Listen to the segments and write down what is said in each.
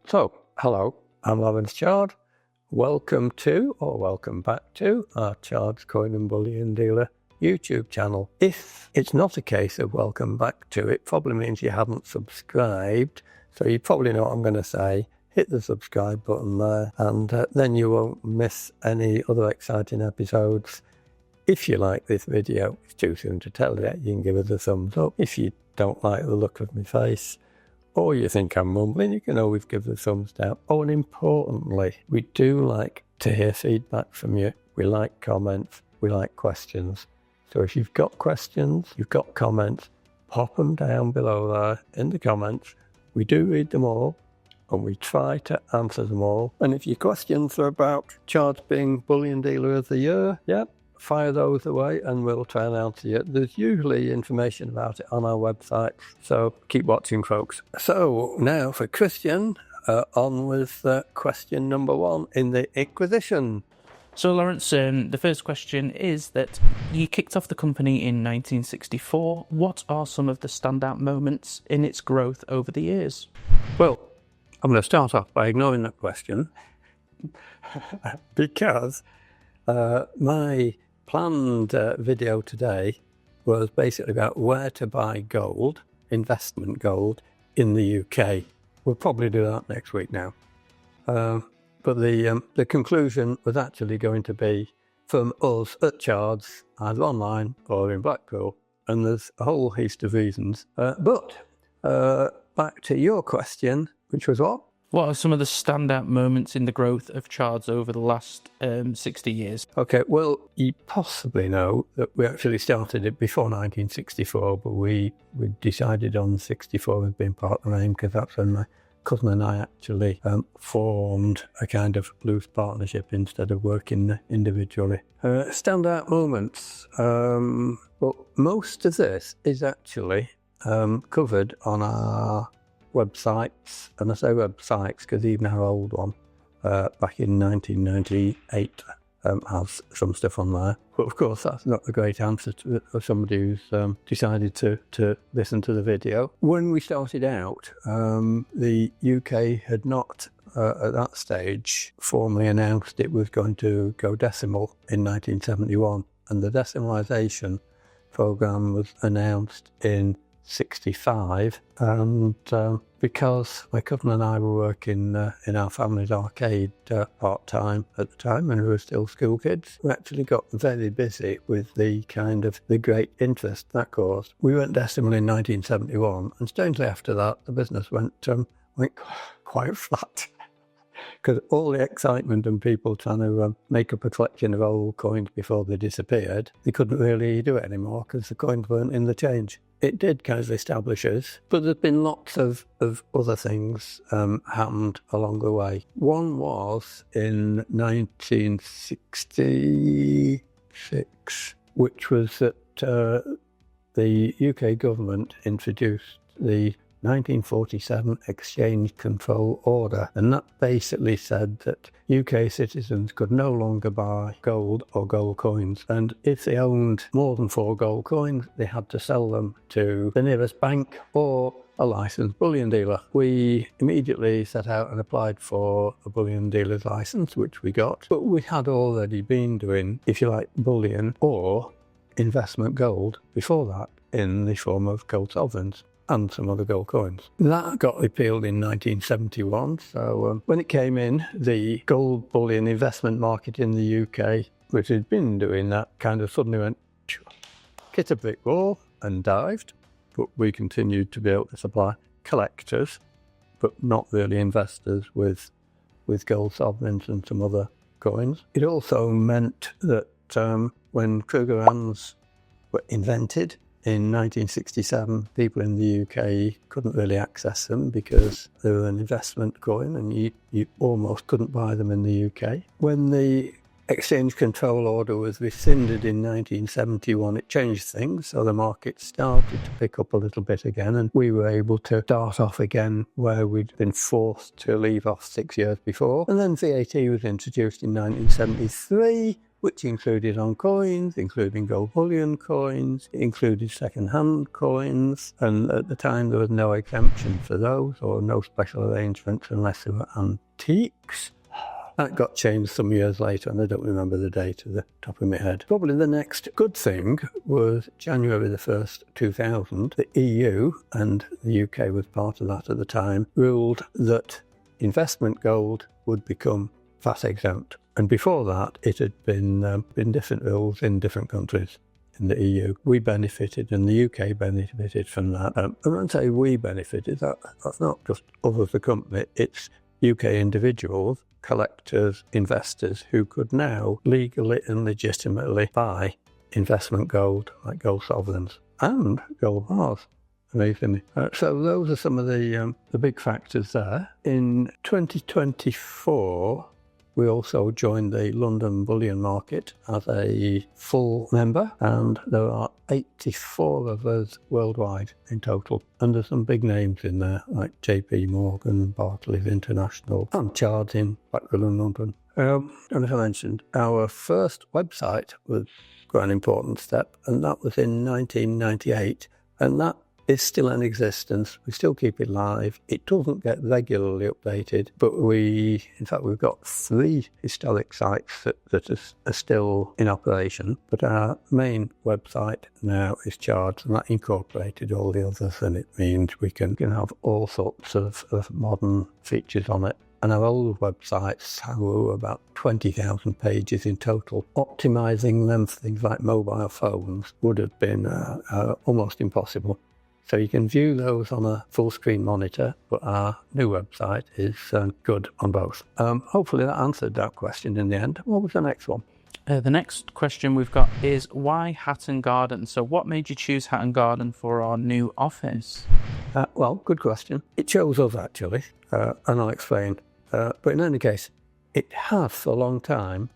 So, hello, I'm Lawrence Chard. Welcome to, or welcome back to, our Chards Coin and Bullion Dealer YouTube channel. If it's not a case of welcome back to, it probably means you haven't subscribed. So you probably know what I'm going to say. Hit the subscribe button there, and then you won't miss any other exciting episodes. If you like this video, it's too soon to tell yet, you can give it a thumbs up. If you don't like the look of my face, or you think I'm mumbling, you can always give the thumbs down. Oh, and importantly, we do like to hear feedback from you. We like comments, we like questions. So if you've got questions, you've got comments, pop them down below there in the comments. We do read them all, and we try to answer them all. And if your questions are about Chards being Bullion Dealer of the Year, fire those away and we'll try and answer you. There's usually information about it on our website, so keep watching, folks. So now for Christian, on with question number 1 in the Inquisition. So Lawrence, the first question is that you kicked off the company in 1964. What are some of the standout moments in its growth over the years? Well, I'm going to start off by ignoring that question because my planned video today was basically about where to buy gold, investment gold, in the UK. We'll probably do that next week now. But the conclusion was actually going to be from us at Chards, either online or in Blackpool, and there's a whole host of reasons. But back to your question, which was what? What are some of the standout moments in the growth of Chards over the last 60 years? Okay, well, you possibly know that we actually started it before 1964, but we decided on 64 as being part of the name because that's when my cousin and I actually formed a kind of loose partnership instead of working individually. Standout moments. Well, most of this is actually covered on our websites, and I say websites because even our old one back in 1998 has some stuff on there. But of course that's not a great answer to somebody who's decided to listen to the video. When we started out, the UK had not at that stage formally announced it was going to go decimal in 1971, and the decimalisation programme was announced in 65, and because my cousin and I were working in our family's arcade part-time at the time when we were still school kids, we actually got very busy with the great interest that caused. We went decimal in 1971, and strangely after that the business went quite flat. Because all the excitement and people trying to make up a collection of old coins before they disappeared, they couldn't really do it anymore because the coins weren't in the change. It did kind of establish us, but there's been lots of other things happened along the way. One was in 1966, which was that the UK government introduced the 1947 Exchange Control Order, and that basically said that UK citizens could no longer buy gold or gold coins, and if they owned more than 4 gold coins, they had to sell them to the nearest bank or a licensed bullion dealer. We immediately set out and applied for a bullion dealer's license, which we got, but we had already been doing, if you like, bullion or investment gold before that in the form of gold sovereigns and some other gold coins. That got repealed in 1971, so when it came in, the gold bullion investment market in the UK, which had been doing that, kind of suddenly went, hit a brick wall and dived, but we continued to be able to supply collectors, but not really investors with gold sovereigns and some other coins. It also meant that when Krugerrands were invented, in 1967, people in the UK couldn't really access them because they were an investment coin and you almost couldn't buy them in the UK. When the Exchange Control Order was rescinded in 1971, it changed things, so the market started to pick up a little bit again, and we were able to start off again where we'd been forced to leave off 6 years before. And then VAT was introduced in 1973, which included on coins, including gold bullion coins, it included second-hand coins, and at the time there was no exemption for those or no special arrangements unless they were antiques. That got changed some years later, and I don't remember the date at the top of my head. Probably the next good thing was January the 1st, 2000. The EU, and the UK was part of that at the time, ruled that investment gold would become VAT exempt. And before that, it had been different rules in different countries in the EU. We benefited, and the UK benefited from that. And when I say we benefited, that's not just us as a company, it's UK individuals, collectors, investors who could now legally and legitimately buy investment gold, like gold sovereigns and gold bars, amazingly. So those are some of the big factors there. In 2024, we also joined the London Bullion Market as a full member, and there are 84 of us worldwide in total. And there's some big names in there, like JP Morgan, Barclays International, and Chards in Blackpool and London. And as I mentioned, our first website was quite an important step, and that was in 1998, and that is still in existence. We still keep it live. It doesn't get regularly updated, but we've got 3 historic sites that are still in operation. But our main website now is Chards, and that incorporated all the others, and it means we can have all sorts of modern features on it. And our old websites have about 20,000 pages in total. Optimizing them for things like mobile phones would have been almost impossible. So you can view those on a full-screen monitor, but our new website is good on both. Hopefully that answered that question in the end. What was the next one? The next question we've got is, why Hatton Garden? So what made you choose Hatton Garden for our new office? Well, good question. It chose us, actually, and I'll explain. But in any case, it has for a long time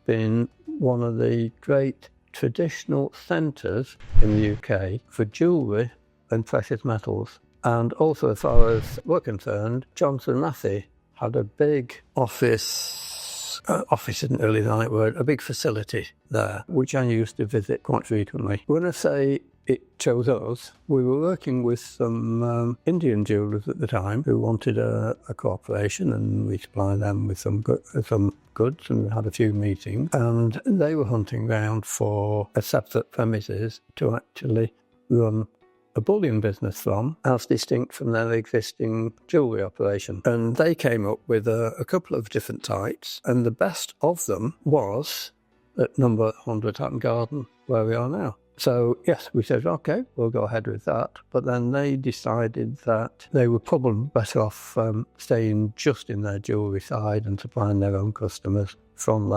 been one of the great traditional centres in the UK for jewellery and precious metals. And also, as far as we're concerned, Johnson Matthey had a big office isn't really the right word, a big facility there, which I used to visit quite frequently. When I say it chose us, we were working with some Indian jewellers at the time who wanted a cooperation, and we supplied them with some goods, and we had a few meetings, and they were hunting around for a separate premises to actually run a bullion business from, as distinct from their existing jewellery operation. And they came up with a couple of different sites, and the best of them was at number 100 Hatton Garden, where we are now. So yes, we said, okay, we'll go ahead with that. But then they decided that they were probably better off staying just in their jewellery side and supplying their own customers from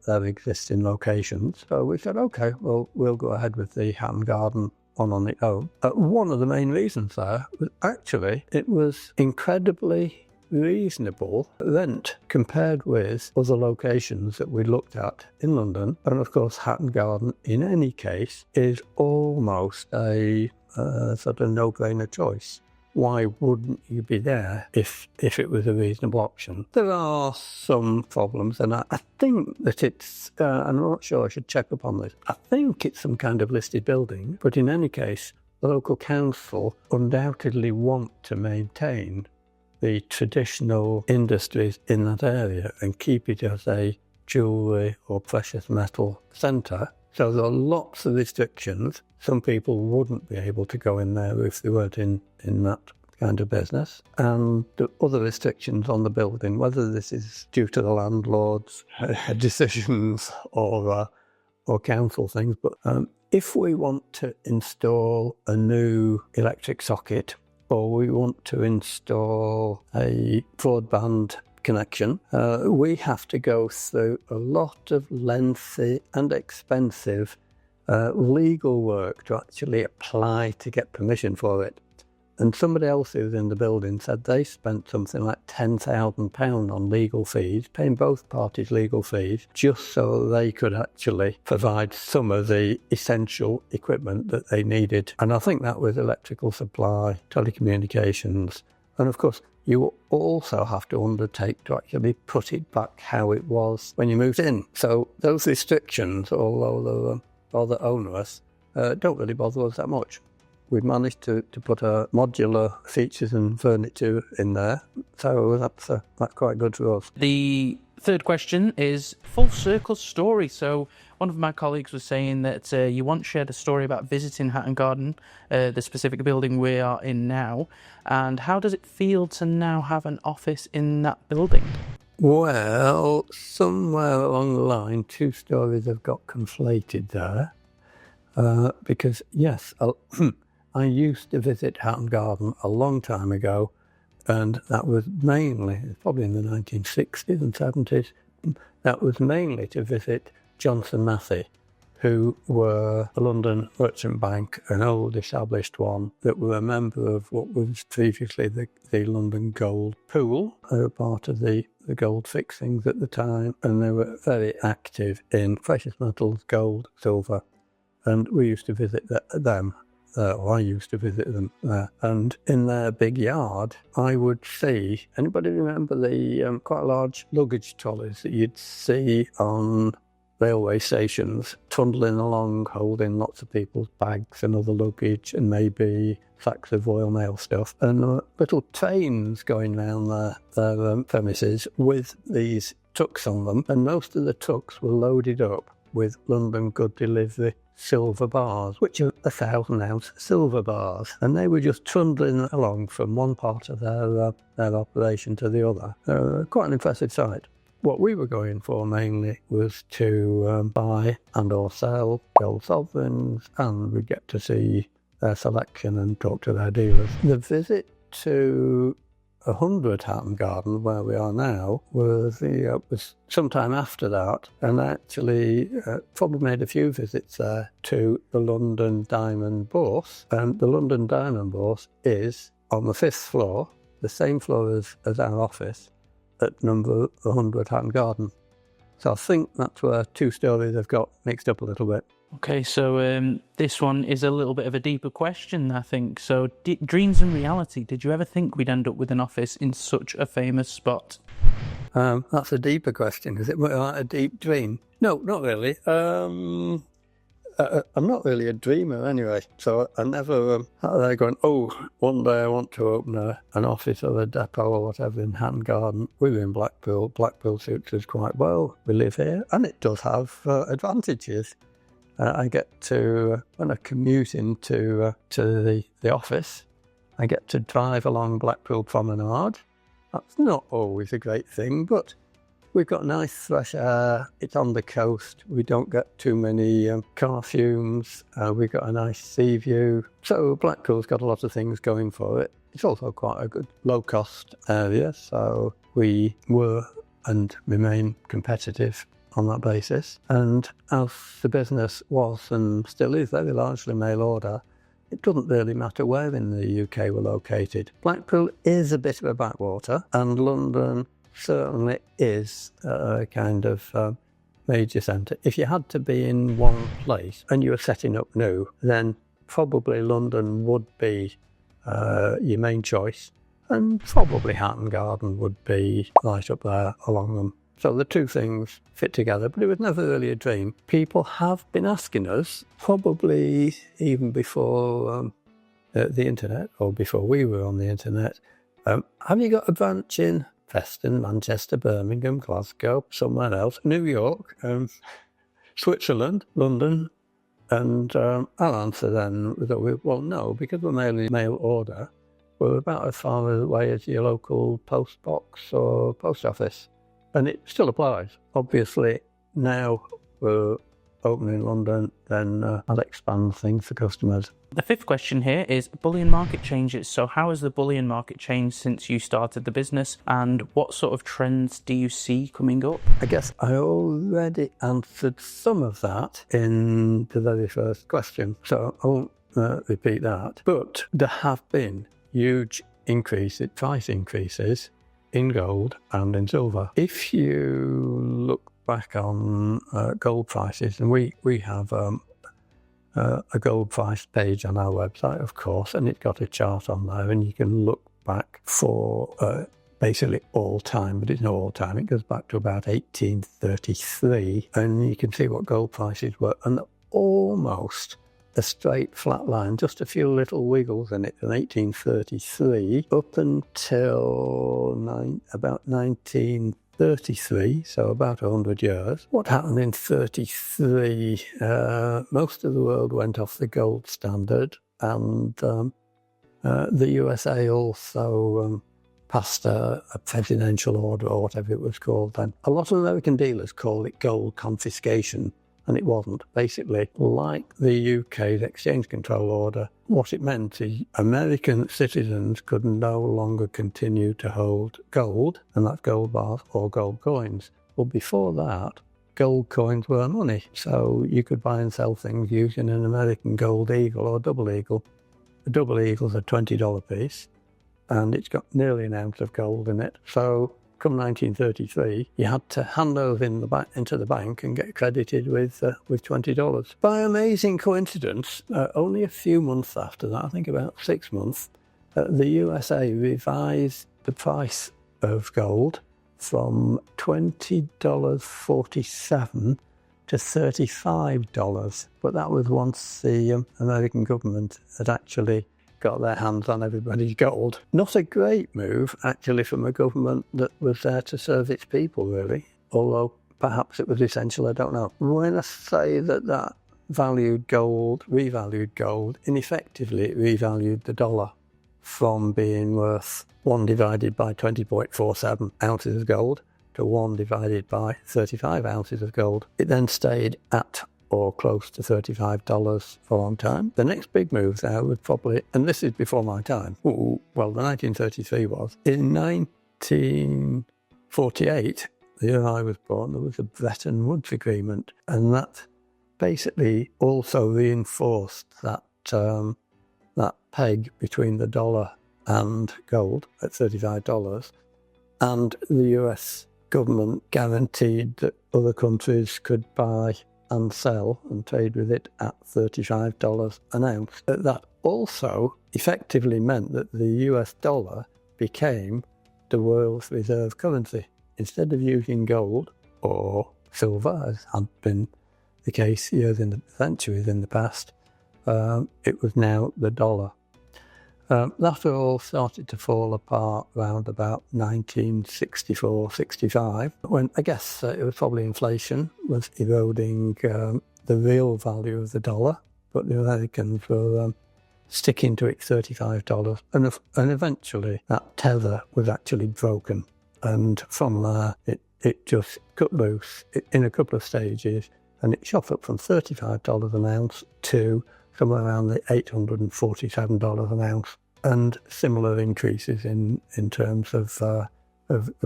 their existing locations. So we said, okay, well, we'll go ahead with the Hatton Garden on its own. One of the main reasons there was actually it was incredibly reasonable rent compared with other locations that we looked at in London. And of course, Hatton Garden, in any case, is almost a sort of no-brainer choice. Why wouldn't you be there if it was a reasonable option? There are some problems, and I think that it's, I'm not sure, I should check up on this. I think it's some kind of listed building, but in any case, the local council undoubtedly want to maintain the traditional industries in that area and keep it as a jewellery or precious metal centre. So there are lots of restrictions. Some people wouldn't be able to go in there if they weren't in that kind of business. And the other restrictions on the building, whether this is due to the landlord's decisions or council things, but if we want to install a new electric socket, or we want to install a broadband connection, we have to go through a lot of lengthy and expensive legal work to actually apply to get permission for it. And somebody else who was in the building said they spent something like £10,000 on legal fees, paying both parties legal fees, just so they could actually provide some of the essential equipment that they needed. And I think that was electrical supply, telecommunications, and of course, you also have to undertake to actually put it back how it was when you moved in. So those restrictions, although they're onerous, don't really bother us that much. We've managed to put modular features and furniture in there, so that's quite good for us. The third question is full circle story. So one of my colleagues was saying that you once shared a story about visiting Hatton Garden, the specific building we are in now, and how does it feel to now have an office in that building? Well, somewhere along the line, two stories have got conflated there, because yes, I used to visit Hatton Garden a long time ago, and that was mainly, probably in the 1960s and 70s, that was mainly to visit Johnson Matthey, who were a London merchant bank, an old established one, that were a member of what was previously the London Gold Pool. They were part of the gold fixings at the time, and they were very active in precious metals, gold, silver, and we used to visit them. I used to visit them there. And in their big yard, I would see, anybody remember the quite large luggage trolleys that you'd see on railway stations, trundling along, holding lots of people's bags and other luggage and maybe sacks of Royal Mail stuff, and little trains going round their premises with these trucks on them, and most of the trucks were loaded up with London Good Delivery silver bars, which are 1,000-ounce silver bars, and they were just trundling along from one part of their operation to the other. Quite an impressive sight. What we were going for mainly was to buy and or sell gold sovereigns, and we'd get to see their selection and talk to their dealers. The visit to 100 Hatton Garden, where we are now, was sometime after that, and I actually probably made a few visits there to the London Diamond Bourse. And the London Diamond Bourse is on the 5th floor, the same floor as our office, at number 100 Hatton Garden. So I think that's where two stories have got mixed up a little bit. Okay, so this one is a little bit of a deeper question, I think. So dreams and reality, did you ever think we'd end up with an office in such a famous spot? That's a deeper question. Is it a deep dream? No, not really. I'm not really a dreamer anyway, so I never out there going, one day I want to open an office or a depot or whatever in Hatton Garden. We were in Blackpool. Blackpool suits us quite well. We live here, and it does have advantages. I get to, when I commute into to the office, I get to drive along Blackpool Promenade. That's not always a great thing, but we've got nice fresh air. It's on the coast. We don't get too many car fumes. We've got a nice sea view. So Blackpool's got a lot of things going for it. It's also quite a good low-cost area, so we were and remain competitive on that basis. And as the business was and still is very largely mail order, it doesn't really matter where in the UK we're located. Blackpool is a bit of a backwater, and London certainly is a kind of major centre. If you had to be in one place and you were setting up new, then probably London would be your main choice, and probably Hatton Garden would be right up there along them. So the two things fit together, but it was never really a dream. People have been asking us, probably even before the internet, or before we were on the internet, have you got a branch in Preston, Manchester, Birmingham, Glasgow, somewhere else, New York, Switzerland, London? And I'll answer then that well, no, because we're mainly mail order, we're about as far away as your local post box or post office. And it still applies. Obviously, now we're open in London, then I'll expand things for customers. The fifth question here is bullion market changes. So how has the bullion market changed since you started the business, and what sort of trends do you see coming up? I guess I already answered some of that in the very first question, so I won't repeat that. But there have been huge price increases in gold and in silver. If you look back on gold prices, and we have a gold price page on our website, of course, and it's got a chart on there, and you can look back for basically all time, but it's not all time. It goes back to about 1833, and you can see what gold prices were, and almost a straight flat line, just a few little wiggles in it in 1833 up until about 1933, so about 100 years. What happened in 33? Most of the world went off the gold standard, and the USA also passed a presidential order, or whatever it was called then. A lot of American dealers call it gold confiscation, and it wasn't. Basically, like the UK's exchange control order, what it meant is American citizens could no longer continue to hold gold, and that's gold bars or gold coins. Well, before that, gold coins were money, so you could buy and sell things using an American gold eagle or double eagle. A double eagle's a $20 piece, and it's got nearly an ounce of gold in it. So come 1933, you had to hand those into the bank and get credited with $20. By amazing coincidence, only a few months after that, I think about 6 months, the USA revised the price of gold from $20.47 to $35. But that was once the American government had actually got their hands on everybody's gold. Not a great move, actually, from a government that was there to serve its people, really. Although perhaps it was essential, I don't know. When I say that revalued gold, ineffectively it revalued the dollar from being worth 1 divided by 20.47 ounces of gold to 1 divided by 35 ounces of gold. It then stayed at or close to $35 for a long time. The next big move there was probably, and this is before my time, the 1933 was, in 1948, the year I was born, there was a Bretton Woods Agreement, and that basically also reinforced that peg between the dollar and gold at $35, and the US government guaranteed that other countries could buy and sell and trade with it at $35 an ounce. That also effectively meant that the US dollar became the world's reserve currency. Instead of using gold or silver, as had been the case centuries in the past, it was now the dollar. That all started to fall apart around about 1964-65, when I guess it was probably inflation was eroding the real value of the dollar, but the Americans were sticking to it $35, and eventually that tether was actually broken, and from there it just cut loose in a couple of stages, and it shot up from $35 an ounce to somewhere around the $847 an ounce, and similar increases in terms of the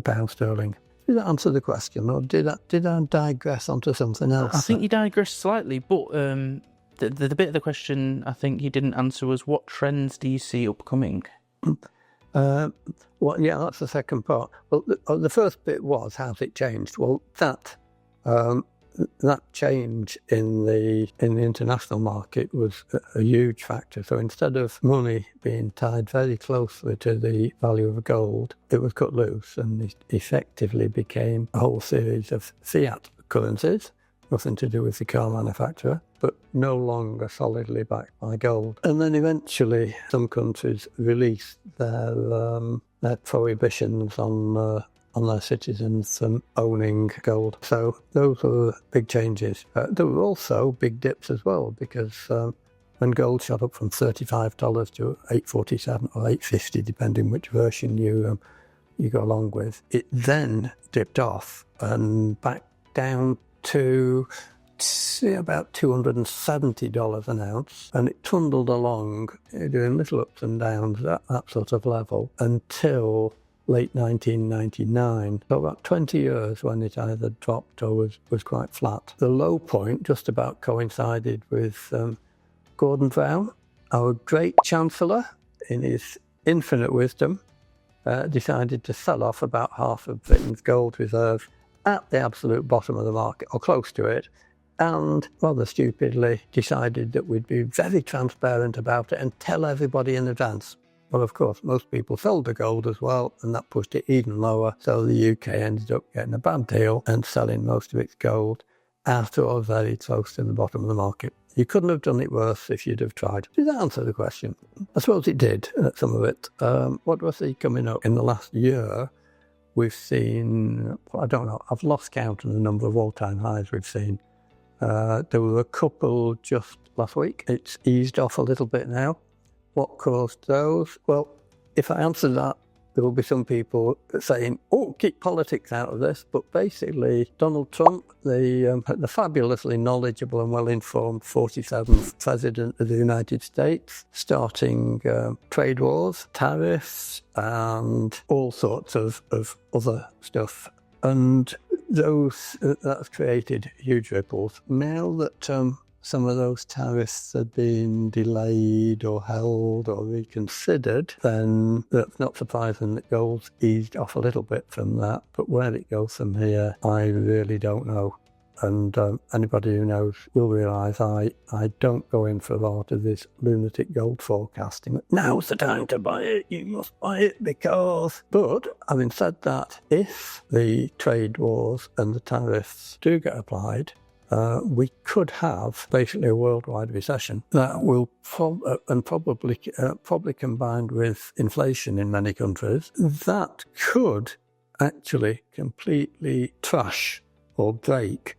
pound sterling. Did that answer the question, or did I digress onto something else? I think you digressed slightly, but the bit of the question I think you didn't answer was, what trends do you see upcoming? Well, yeah, that's the second part. Well, the first bit was, how's it changed? Well, that change in the international market was a huge factor. So instead of money being tied very closely to the value of gold, it was cut loose, and it effectively became a whole series of fiat currencies, nothing to do with the car manufacturer, but no longer solidly backed by gold. And then eventually some countries released their prohibitions on their citizens from owning gold. So those were big changes. There were also big dips as well, because when gold shot up from $35 to $847 or $850, depending which version you go along with, it then dipped off and back down to about $270 an ounce, and it trundled along doing little ups and downs at that sort of level until late 1999, so about 20 years when it either dropped or was quite flat. The low point just about coincided with Gordon Brown, our great Chancellor, in his infinite wisdom, decided to sell off about half of Britain's gold reserve at the absolute bottom of the market, or close to it, and rather stupidly decided that we'd be very transparent about it and tell everybody in advance. Well, of course, most people sold the gold as well, and that pushed it even lower. So the UK ended up getting a bad deal and selling most of its gold at or very close to the bottom of the market. You couldn't have done it worse if you'd have tried. Did that answer the question? I suppose it did, some of it. What do I see coming up? In the last year, we've seen, I don't know, I've lost count of the number of all-time highs we've seen. There were a couple just last week. It's eased off a little bit now. What caused those? Well, if I answer that, there will be some people saying, oh, keep politics out of this. But basically, Donald Trump, the fabulously knowledgeable and well-informed 47th President of the United States, starting trade wars, tariffs, and all sorts of other stuff. And that's created huge ripples. Now that some of those tariffs have been delayed or held or reconsidered, then that's not surprising that gold's eased off a little bit from that. But where it goes from here, I really don't know. And anybody who knows will realise I don't go in for a lot of this lunatic gold forecasting. Now's the time to buy it, you must buy it because... But having said that, if the trade wars and the tariffs do get applied, we could have basically a worldwide recession that will probably combined with inflation in many countries, that could actually completely trash or break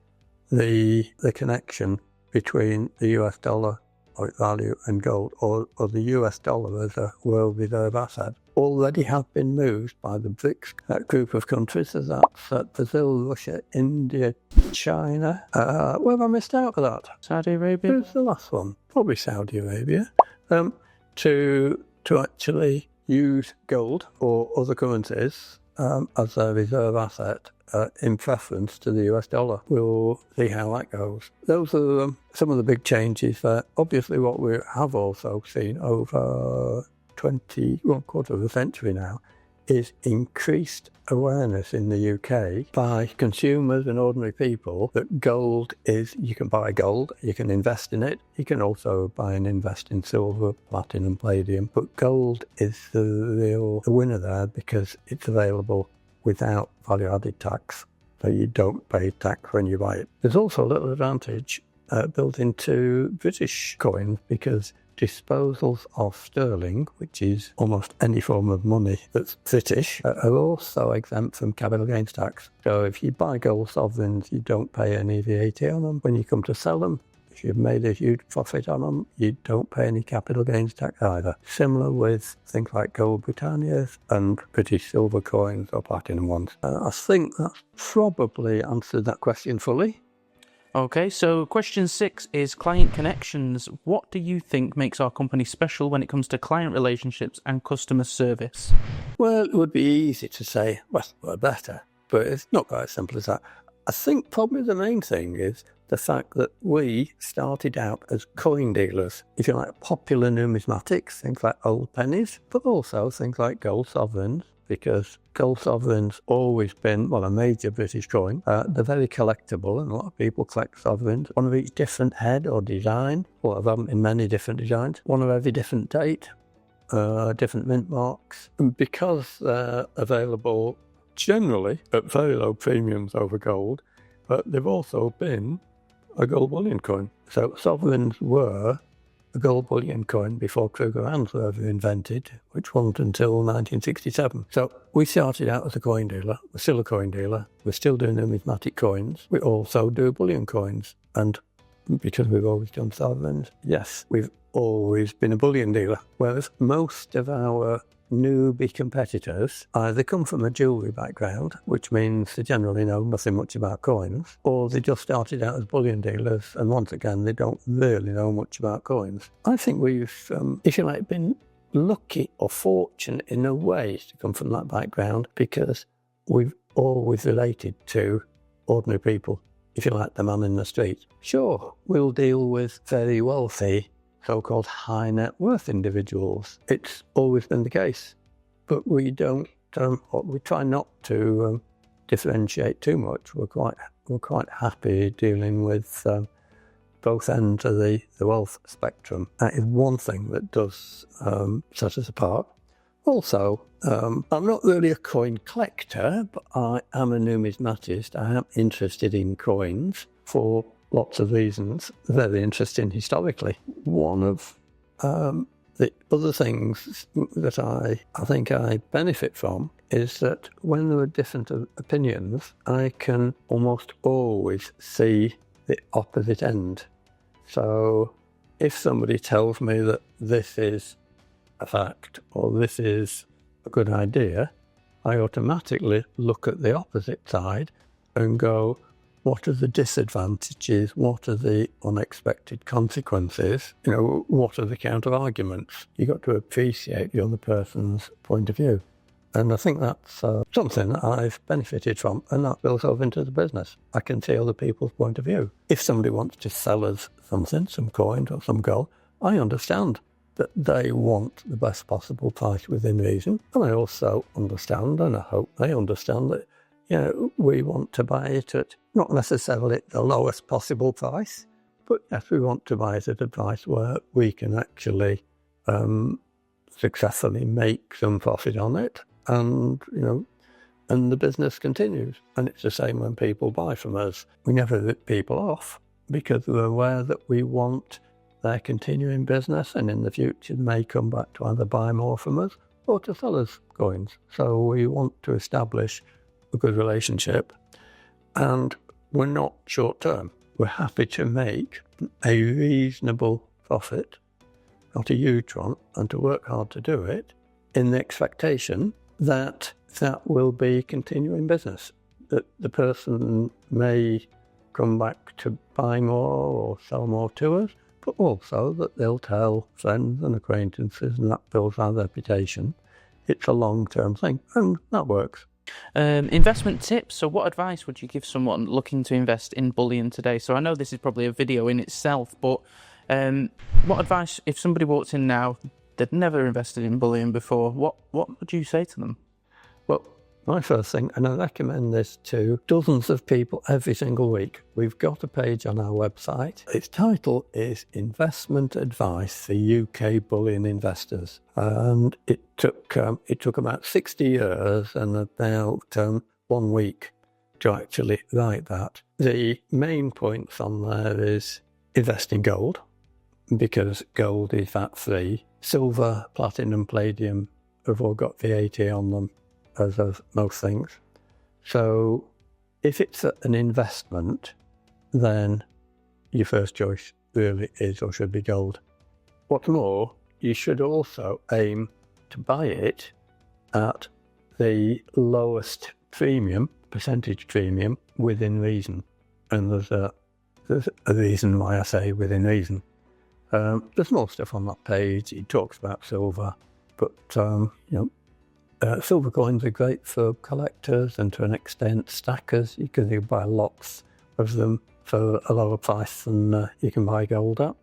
the connection between the US dollar or its value and gold, or the US dollar as a world reserve asset, already have been moved by the BRICS group of countries. So that's Brazil, Russia, India, China. Where have I missed out for that? Saudi Arabia? Who's the last one? Probably Saudi Arabia. To actually use gold or other currencies as a reserve asset in preference to the US dollar. We'll see how that goes. Those are some of the big changes there. Obviously, what we have also seen over one quarter of a century now is increased awareness in the UK by consumers and ordinary people that gold is, you can buy gold, you can invest in it, you can also buy and invest in silver, platinum, palladium, but gold is the winner there because it's available without value-added tax, so you don't pay tax when you buy it. There's also a little advantage built into British coins because disposals of sterling, which is almost any form of money that's British, are also exempt from capital gains tax. So if you buy gold sovereigns, you don't pay any VAT on them. When you come to sell them, if you've made a huge profit on them, you don't pay any capital gains tax either. Similar with things like gold Britannias and British silver coins or platinum ones. I think that's probably answered that question fully. Okay, so question 6 is client connections. What do you think makes our company special when it comes to client relationships and customer service? Well, it would be easy to say, well, we're better, but it's not quite as simple as that. I think probably the main thing is the fact that we started out as coin dealers, if you like, popular numismatics, things like old pennies, but also things like gold sovereigns, because gold sovereigns always been, well, a major British coin. They're very collectible, and a lot of people collect sovereigns, one of each different head or design, or of them in many different designs, one of every different date, different mint marks. And because they're available generally at very low premiums over gold, but they've also been a gold bullion coin. So sovereigns were a gold bullion coin before Kruger hands were ever invented, which wasn't until 1967. So we started out as a coin dealer. We're still a coin dealer. We're still doing numismatic coins. We also do bullion coins. And because we've always done sovereigns, yes, we've always been a bullion dealer. Whereas most of our newbie competitors either come from a jewellery background, which means they generally know nothing much about coins, or they just started out as bullion dealers, and once again, they don't really know much about coins. I think we've, if you like, been lucky or fortunate in a way to come from that background because we've always related to ordinary people, if you like, the man in the street. Sure, we'll deal with very wealthy so-called high net worth individuals. It's always been the case, but we don't. We try not to differentiate too much. We're quite happy dealing with both ends of the wealth spectrum. That is one thing that does set us apart. Also, I'm not really a coin collector, but I am a numismatist. I am interested in coins for lots of reasons, very interesting historically. One of the other things that I think I benefit from is that when there are different opinions, I can almost always see the opposite end. So if somebody tells me that this is a fact or this is a good idea, I automatically look at the opposite side and go, what are the disadvantages? What are the unexpected consequences? What are the counter-arguments? You've got to appreciate the other person's point of view. And I think that's something that I've benefited from, and that builds over into the business. I can see other people's point of view. If somebody wants to sell us something, some coins or some gold, I understand that they want the best possible price within reason. And I also understand, and I hope they understand that we want to buy it at not necessarily the lowest possible price, but yes, we want to buy it at a price where we can actually successfully make some profit on it, and the business continues. And it's the same when people buy from us. We never rip people off because we're aware that we want their continuing business, and in the future they may come back to either buy more from us or to sell us coins. So we want to establish a good relationship, and we're not short term. We're happy to make a reasonable profit, not a huge one, and to work hard to do it in the expectation that will be continuing business, that the person may come back to buy more or sell more to us, but also that they'll tell friends and acquaintances, and that builds our reputation. It's a long-term thing, and that works. Investment tips. So what advice would you give someone looking to invest in bullion today? So I know this is probably a video in itself, but what advice, if somebody walked in now, they'd never invested in bullion before, what would you say to them? Well, my first thing, and I recommend this to dozens of people every single week, we've got a page on our website. Its title is Investment Advice for UK Bullion Investors. And it took about 60 years and about 1 week to actually write that. The main points on there is invest in gold, because gold is VAT-free. Silver, platinum, palladium have all got VAT on them, as of most things. So if it's an investment, then your first choice really is or should be gold. What's more, you should also aim to buy it at the lowest premium, percentage premium, within reason. And there's a reason why I say within reason. There's more stuff on that page. It talks about silver, but silver coins are great for collectors and to an extent stackers, because you can buy lots of them for a lower price than you can buy gold at.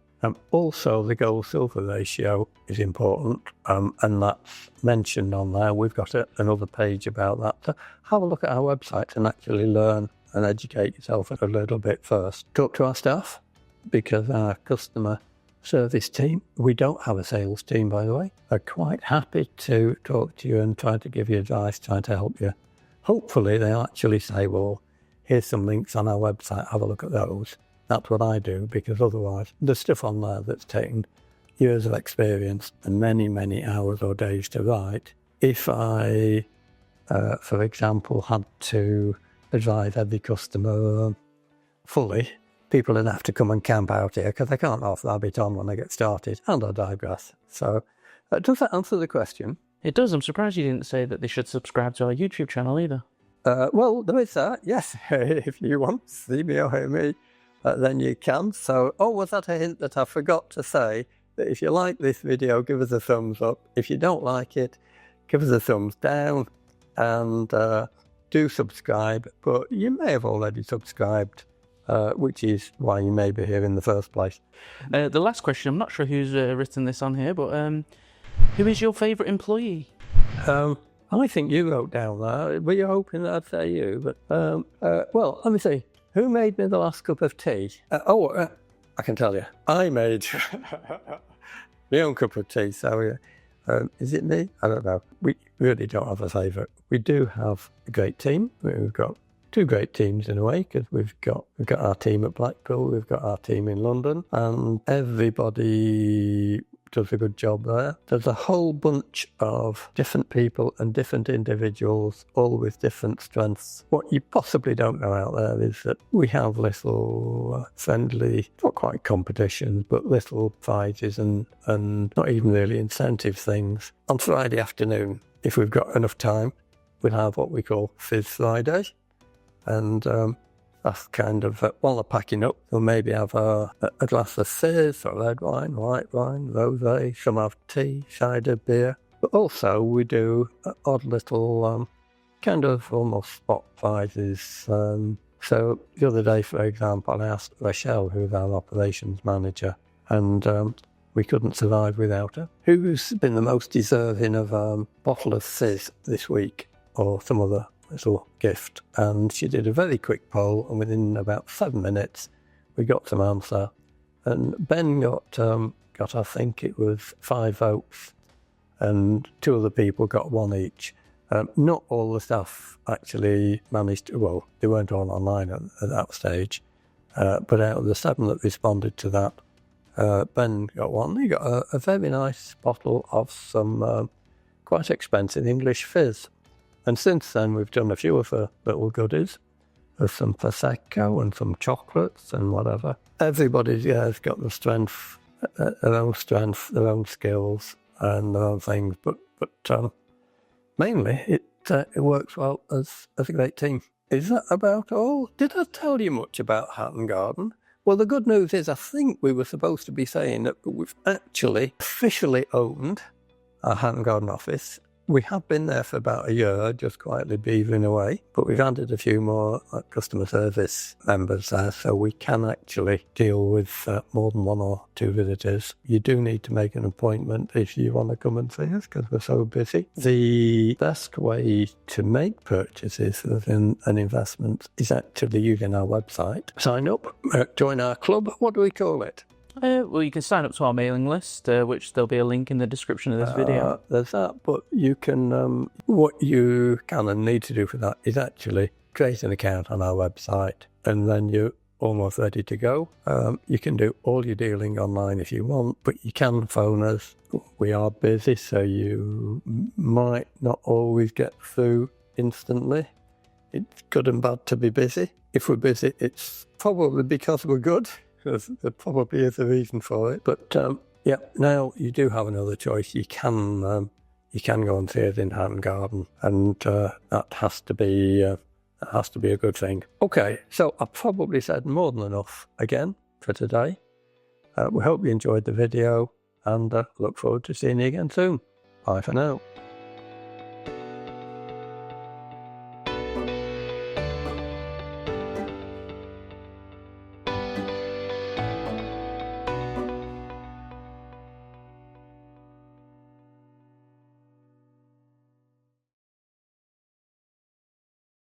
Also, the gold-silver ratio is important, and that's mentioned on there. We've got another page about that. So have a look at our website and actually learn and educate yourself a little bit first. Talk to our staff, because our customer service team, we don't have a sales team, by the way, are quite happy to talk to you and try to give you advice, try to help you. Hopefully they'll actually say, well, here's some links on our website, have a look at those. That's what I do, because otherwise there's stuff on there that's taken years of experience and many, many hours or days to write. If I, for example, had to advise every customer fully, people would have to come and camp out here because they can't half rabbit on when they get started, and I digress. So, does that answer the question? It does. I'm surprised you didn't say that they should subscribe to our YouTube channel either. Well, there is that, yes. If you want to see me or hear me, then you can. So, was that a hint that I forgot to say? That if you like this video, give us a thumbs up. If you don't like it, give us a thumbs down, and do subscribe. But you may have already subscribed, which is why you may be here in the first place. The last question, I'm not sure who's written this on here, but who is your favourite employee? I think you wrote down that. Were you hoping that I'd say you? But well, let me see. Who made me the last cup of tea? I can tell you. I made my own cup of tea. So Is it me? I don't know. We really don't have a favourite. We do have a great team. We've got two great teams in a way, because we've got our team at Blackpool, we've got our team in London, and everybody does a good job there. There's a whole bunch of different people and different individuals, all with different strengths. What you possibly don't know out there is that we have little friendly, not quite competitions, but little prizes and not even really incentive things. On Friday afternoon, if we've got enough time, we'll have what we call Fizz Friday. And that's kind of, while they're packing up, they'll maybe have a glass of fizz or red wine, white wine, rosé, some have tea, cider, beer. But also we do odd little kind of almost spot prizes. So the other day, for example, I asked Rochelle, who's our operations manager, and we couldn't survive without her, who's been the most deserving of a bottle of fizz this week or some other little gift. And she did a very quick poll, and within about 7 minutes we got some answer, and Ben got I think it was 5 votes, and 2 other people got 1 each. Not all the staff actually managed to, well, they weren't all online at that stage, but out of the 7 that responded to that, Ben got 1. He got a very nice bottle of some quite expensive English fizz. And since then, we've done a few of the little goodies. There's some Prosecco and some chocolates and whatever. Everybody has got the strength, their own strength, their own skills and their own things. But mainly, it works well as a great team. Is that about all? Did I tell you much about Hatton Garden? Well, the good news is I think we were supposed to be saying that we've actually officially owned our Hatton Garden office. We have been there for about a year, just quietly beavering away, but we've added a few more customer service members there, so we can actually deal with more than 1 or 2 visitors. You do need to make an appointment if you want to come and see us, because we're so busy. The best way to make purchases within an investment is actually using our website. Sign up, join our club. What do we call it? Well, you can sign up to our mailing list, which there'll be a link in the description of this video. There's that, but you can, what you can and need to do for that is actually create an account on our website, and then you're almost ready to go. You can do all your dealing online if you want, but you can phone us. We are busy, so you might not always get through instantly. It's good and bad to be busy. If we're busy, it's probably because we're good. There probably is a reason for it, but yeah. Now you do have another choice. You can go and see us in Hatton Garden, and that has to be a good thing. Okay, so I probably said more than enough again for today. We hope you enjoyed the video, and look forward to seeing you again soon. Bye for now.